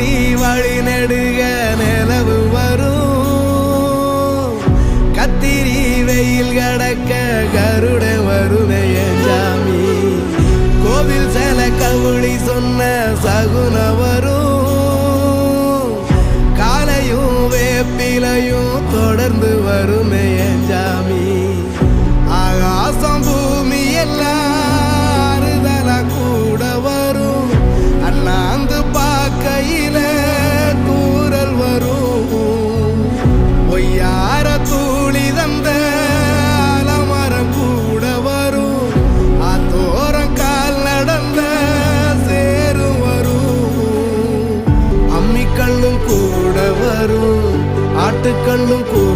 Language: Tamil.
ராத்திரி வழி நெடுக நிலவு வரும் கத்திரி வெயில் கடக்க கருட வருமே சாமி கோவில் சில கவுளி சொன்ன சகுன வரும் காலையும் வேப்பிலையும் தொடர்ந்து வருமே சாமி ஆகாசம் பூமி எல்லாருதலா கூட வரும் அண்ணாந்து பார்க்கையில தூரல் வரும் பொய்யார தூளி தந்த அலமரம் கூட வரும் ஆத்தோரம் கால் நடந்த சேரும் வரும் அம்மிக்கண்ணும் கூட வரும் ஆட்டுக்கண்ணும் கூட